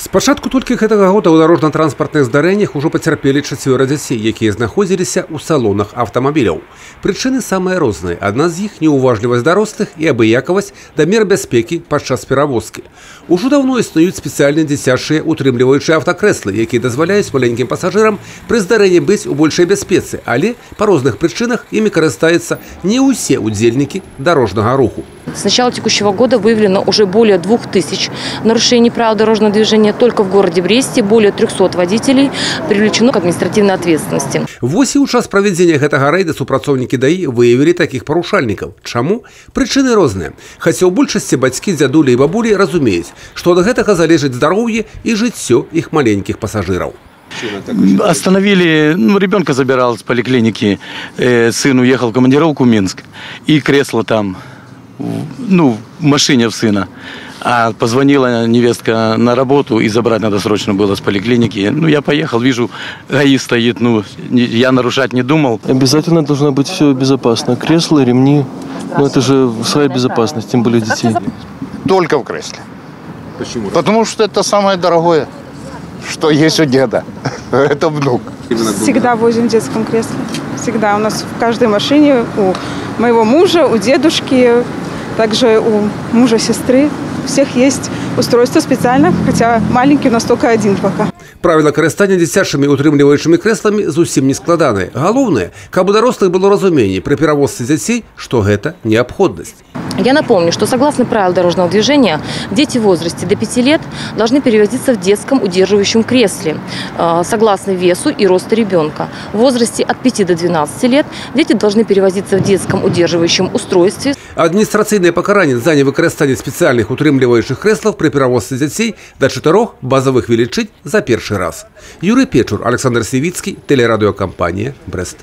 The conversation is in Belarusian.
З пачатку толькі гэтага года ў дарожна-транспартных здарэннях ужо пацярпелі 4 дзяцей, якія знаходзіліся ў салонах аўтамабіляў. Прычыны самыя розныя. Адна з іх – неуважлівасць дарослых і абыякавасць да мер бяспекі падчас перавозкі. Ужо даўно існуюць спецыяльныя дзіцячыя утрымліваючыя аўтакрэслы, якія дазваляюць маленькім пасажырам пры здарэнні быць у большай бяспецы, але па розных прычынах імі карыстаюцца не ўсе удзельнікі дарожнага руху. С начала текущего года выявлено уже более 2000 нарушений правил дорожного движения. Только в городе Бресте более 300 водителей привлечено к административной ответственности. Вось і ў час правядзення гэтага рэйда супрацоўнікі ДАІ выявілі такіх парушальнікаў. Чаму? Прычыны розныя. Хаця ў большасці бацькі, дзядулі і бабулі разумеюць, што ад гэтага залежыць здароўе і жыццё іх маленькіх пасажыраў. Остановили, ребенка забирал с поликлиники, сын уехал в командировку в Минск, и кресло там, в машине в сына. А позвонила невестка на работу, и забрать надо срочно было с поликлиники. Я поехал, вижу, ГАИ стоит, я нарушать не думал. Обязательно должно быть все безопасно. Кресла, ремни, это же своя безопасность, тем более детей. Только в кресле. Почему? Потому что это самое дорогое, что есть у деда. Это внук. Всегда возим в детском кресле. Всегда. У нас в каждой машине у моего мужа, у дедушки, также у мужа сестры. У всех есть устройство специально, хотя маленький у нас только один пока. Правіла карыстання дзіцячымі утрымліваючымі крэсламі зусім не складаныя. Галоўнае, каб у дарослых было разуменне пры перавозцы дзяцей, што гэта неабходнасць. Я напомню, что согласно правилам дорожного движения, дети в возрасте до 5 лет должны перевозиться в детском удерживающем кресле, согласно весу и росту ребенка. В возрасте от 5 до 12 лет дети должны перевозиться в детском удерживающем устройстве. Адміністрацыйнае пакаранне за невыкарыстанне спецыяльных утрымліваючых крэслаў пры перавозцы дзяцей да 4 базавых велічынь за першы раз. Юрый Печур, Александр Сівіцкі, телерадыёкампанія «Брест».